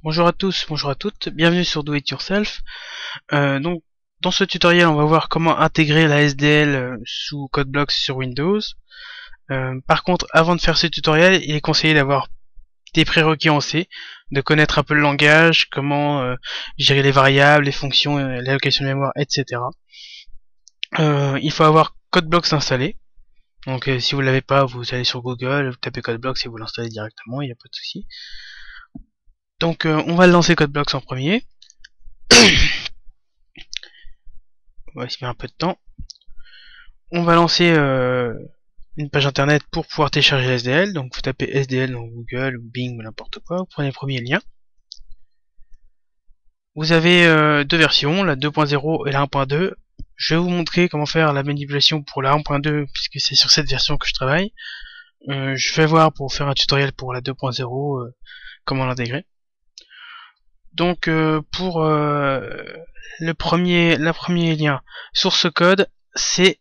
Bonjour à tous, bonjour à toutes, bienvenue sur Do It Yourself. Donc, dans ce tutoriel, on va voir comment intégrer la SDL sous CodeBlocks sur Windows. Par contre, avant de faire ce tutoriel, il est conseillé d'avoir des prérequis en C, de connaître un peu le langage, comment gérer les variables, les fonctions, l'allocation de mémoire, etc. Il faut avoir CodeBlocks installé. Donc, si vous ne l'avez pas, vous allez sur Google, vous tapez CodeBlocks et vous l'installez directement, il n'y a pas de souci. Donc on va lancer CodeBlocks en premier. On va essayer un peu de temps. On va lancer une page internet pour pouvoir télécharger SDL. Donc vous tapez SDL dans Google, ou Bing ou n'importe quoi. Vous prenez le premier lien. Vous avez deux versions, la 2.0 et la 1.2. Je vais vous montrer comment faire la manipulation pour la 1.2 puisque c'est sur cette version que je travaille. Je vais voir pour faire un tutoriel pour la 2.0 comment l'intégrer. Donc pour le premier lien source code, c'est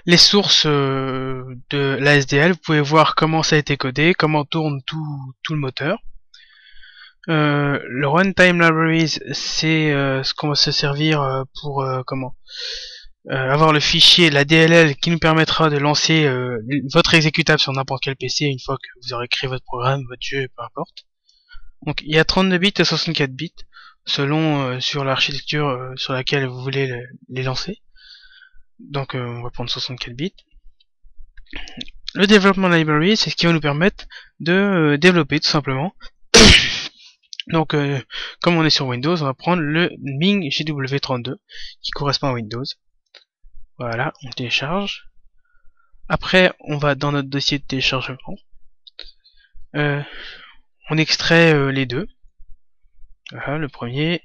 les sources de la SDL. Vous pouvez voir comment ça a été codé, comment tourne tout le moteur. Le runtime libraries, c'est ce qu'on va se servir pour avoir le fichier, la DLL, qui nous permettra de lancer votre exécutable sur n'importe quel PC une fois que vous aurez créé votre programme, votre jeu, peu importe. Donc il y a 32 bits et 64 bits selon sur l'architecture sur laquelle vous voulez les lancer. Donc on va prendre 64 bits. Le Development Library, c'est ce qui va nous permettre de développer tout simplement. Donc comme on est sur Windows, on va prendre le Bing GW32 qui correspond à Windows. Voilà, on télécharge. Après on va dans notre dossier de téléchargement. On extrait les deux. Voilà, le premier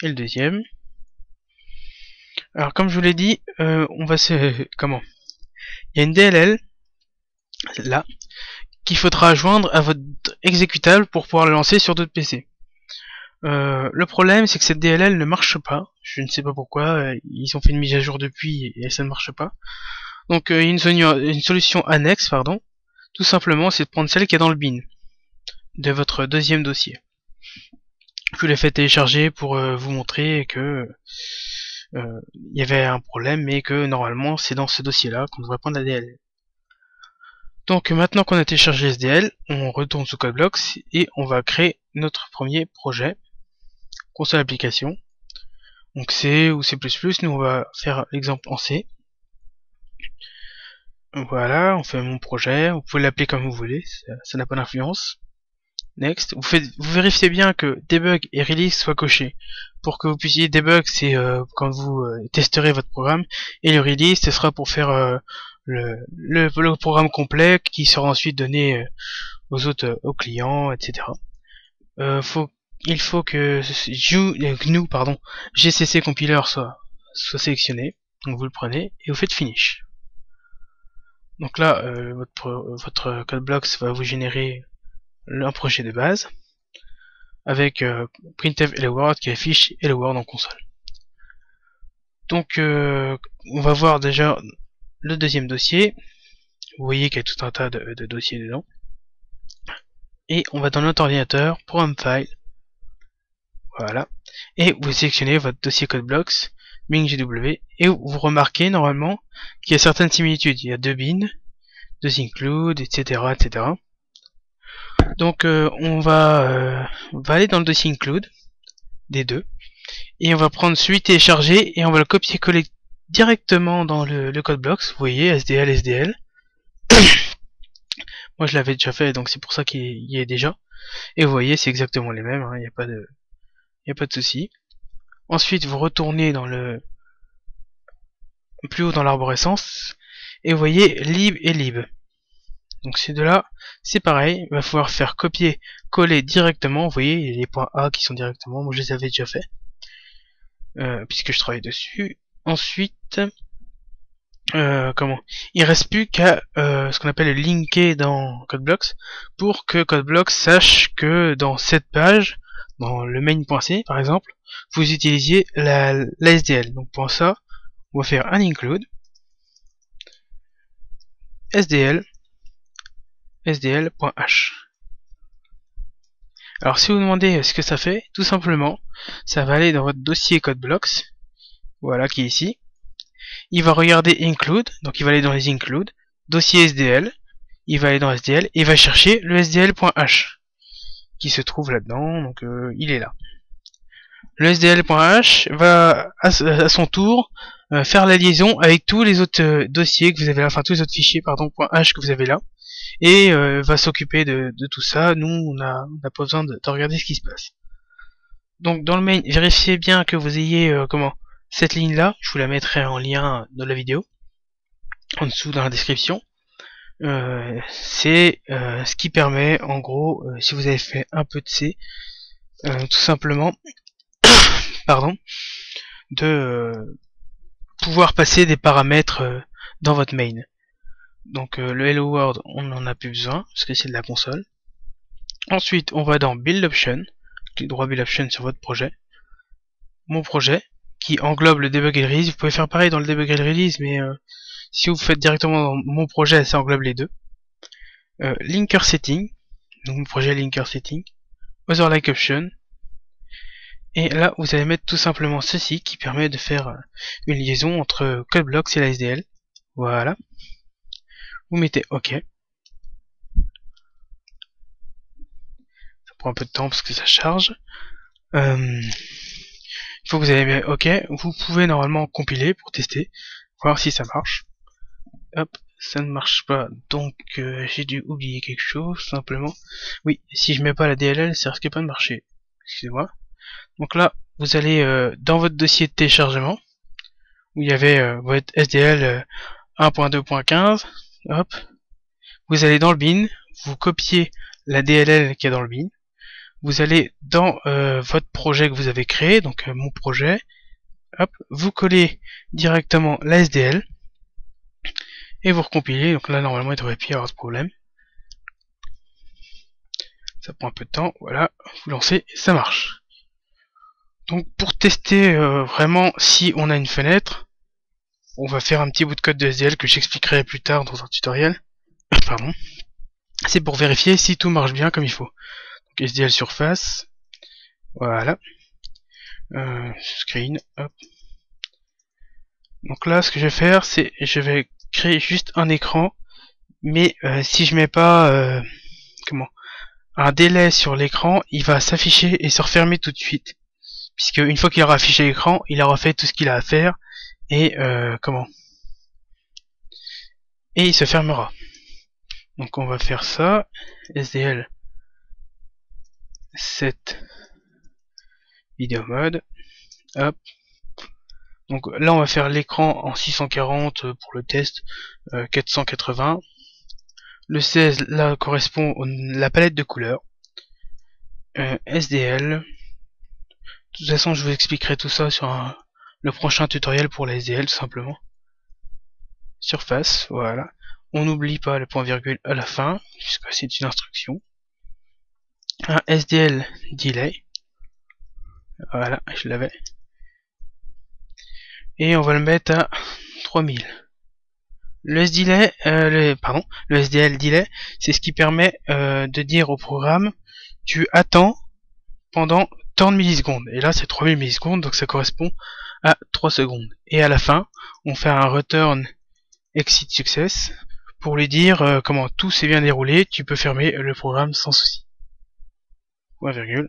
et le deuxième. Alors comme je vous l'ai dit, on va se... Il y a une DLL, là, qu'il faudra joindre à votre exécutable pour pouvoir le lancer sur d'autres PC. Le problème, c'est que cette DLL ne marche pas. Je ne sais pas pourquoi, ils ont fait une mise à jour depuis et ça ne marche pas. Donc il y a une solution annexe, pardon. Tout simplement, c'est de prendre celle qui est dans le bin de votre deuxième dossier. Je vous l'ai fait télécharger pour vous montrer que il y avait un problème, mais que normalement c'est dans ce dossier-là qu'on devrait prendre la DLL. Donc maintenant qu'on a téléchargé SDL, on retourne sous CodeBlocks et on va créer notre premier projet, console application. Donc C ou C++, nous on va faire l'exemple en C. Voilà, on fait mon projet, vous pouvez l'appeler comme vous voulez, ça n'a pas d'influence. Next, vous vérifiez bien que debug et release soient cochés. Pour que vous puissiez debug, c'est quand vous testerez votre programme, et le release, ce sera pour faire le programme complet qui sera ensuite donné aux clients, etc. Il faut que GNU, GCC compiler soit sélectionné. Donc vous le prenez et vous faites finish. Donc là, votre CodeBlocks va vous générer un projet de base avec printf Hello World qui affiche Hello World en console. Donc on va voir déjà le deuxième dossier. Vous voyez qu'il y a tout un tas de dossiers dedans. Et on va dans notre ordinateur, Program File. Voilà. Et vous sélectionnez votre dossier CodeBlocks, Bing GW, et vous remarquez normalement qu'il y a certaines similitudes. Il y a deux bins, deux include, etc. etc. Donc on va aller dans le dossier include des deux et on va prendre celui téléchargé et on va le copier-coller directement dans le CodeBlocks. Vous voyez, SDL, SDL. Moi je l'avais déjà fait, donc c'est pour ça qu'il y est déjà. Et vous voyez, c'est exactement les mêmes, il n'y a pas de souci. Ensuite, vous retournez dans plus haut dans l'arborescence et vous voyez lib et lib. Donc ces deux-là, c'est pareil, il va falloir faire copier-coller directement. Vous voyez, les points A qui sont directement, moi je les avais déjà fait, puisque je travaille dessus. Ensuite, il reste plus qu'à ce qu'on appelle le linker dans CodeBlocks, pour que CodeBlocks sache que dans cette page, dans le main.c par exemple, vous utilisiez la SDL. Donc pour ça, on va faire un include SDL sdl.h. Alors si vous demandez ce que ça fait, tout simplement, ça va aller dans votre dossier CodeBlocks, voilà qui est ici. Il va regarder Include, donc il va aller dans les Include, dossier SDL, il va aller dans SDL, et il va chercher le SDL.h, qui se trouve là-dedans, donc il est là. Le SDL.h va à son tour faire la liaison avec tous les autres dossiers que vous avez là, enfin tous les autres fichiers pardon .h que vous avez là, et va s'occuper de tout ça. Nous on n'a pas besoin de regarder ce qui se passe. Donc dans le main, vérifiez bien que vous ayez cette ligne là, je vous la mettrai en lien de la vidéo en dessous dans la description. C'est ce qui permet en gros, si vous avez fait un peu de C, tout simplement pardon, de pouvoir passer des paramètres dans votre main. Donc le Hello World, on n'en a plus besoin parce que c'est de la console. Ensuite, on va dans Build Option, clic droit Build Option sur votre projet. Mon projet, qui englobe le debug et le release. Vous pouvez faire pareil dans le debug et le release, mais si vous faites directement dans mon projet, ça englobe les deux. Linker Setting, donc mon projet Linker Setting. Other Like Option. Et là, vous allez mettre tout simplement ceci qui permet de faire une liaison entre CodeBlocks et la SDL. Voilà. Vous mettez OK. Ça prend un peu de temps parce que ça charge. Une fois que vous avez mis OK, vous pouvez normalement compiler pour tester, voir si ça marche. Hop, ça ne marche pas, donc j'ai dû oublier quelque chose, simplement. Oui, si je mets pas la DLL, ça risque pas de marcher. Excusez-moi. Donc là, vous allez dans votre dossier de téléchargement, où il y avait votre SDL 1.2.15, hop, vous allez dans le bin, vous copiez la DLL qui est dans le bin, vous allez dans votre projet que vous avez créé, donc mon projet, hop, vous collez directement la SDL, et vous recompilez, donc là normalement il devrait plus y avoir de problème. Ça prend un peu de temps, voilà, vous lancez, ça marche. Donc pour tester vraiment si on a une fenêtre, on va faire un petit bout de code de SDL que j'expliquerai plus tard dans un tutoriel. Pardon. C'est pour vérifier si tout marche bien comme il faut. Donc SDL surface, voilà. Screen, hop. Donc là ce que je vais faire, c'est je vais créer juste un écran, mais si je mets pas un délai sur l'écran, il va s'afficher et se refermer tout de suite. Puisque une fois qu'il aura affiché l'écran, il aura fait tout ce qu'il a à faire et et il se fermera. Donc on va faire ça, SDL set vidéo mode, hop. Donc là on va faire l'écran en 640 pour le test, 480. Le 16 là correspond à la palette de couleurs. SDL. De toute façon, je vous expliquerai tout ça sur le prochain tutoriel pour la SDL, tout simplement. Surface, voilà. On n'oublie pas le point virgule à la fin, puisque c'est une instruction. Un SDL delay. Voilà, je l'avais. Et on va le mettre à 3000. Le SDL delay, c'est ce qui permet de dire au programme, tu attends pendant tant de millisecondes. Et là, c'est 3000 millisecondes, donc ça correspond à 3 secondes. Et à la fin, on fait un return exit success pour lui dire comment tout s'est bien déroulé, tu peux fermer le programme sans souci. Point virgule.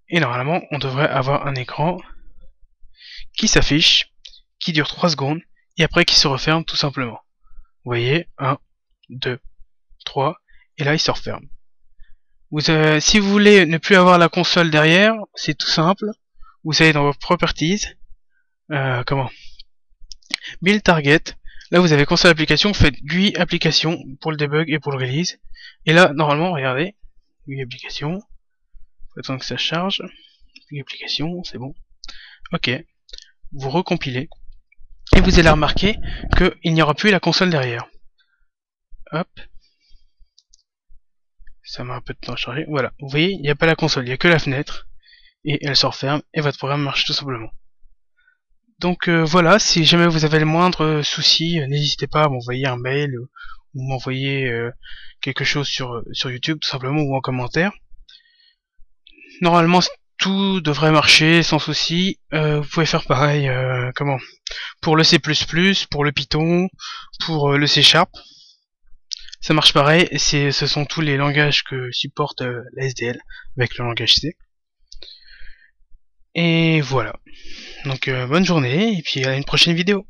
Et normalement, on devrait avoir un écran qui s'affiche, qui dure 3 secondes, et après qui se referme tout simplement. Vous voyez, 1, 2, 3, et là il se referme. Si vous voulez ne plus avoir la console derrière, c'est tout simple. Vous allez dans vos properties, build target. Là vous avez console application, vous faites GUI application pour le debug et pour le release. Et là normalement, regardez, GUI application. Faut attendre que ça charge. GUI application, c'est bon. Ok. Vous recompilez. Et vous allez remarquer qu'il n'y aura plus la console derrière. Hop. Ça met un peu de temps à charger. Voilà. Vous voyez, il n'y a pas la console, il n'y a que la fenêtre. Et elle se referme et votre programme marche tout simplement. Donc voilà, si jamais vous avez le moindre souci, n'hésitez pas à m'envoyer un mail ou m'envoyer quelque chose sur YouTube tout simplement ou en commentaire. Normalement tout devrait marcher sans souci. Vous pouvez faire pareil pour le C++, pour le Python, pour le C#. Ça marche pareil, et ce sont tous les langages que supporte la SDL avec le langage C. Et voilà. Donc bonne journée et puis à une prochaine vidéo.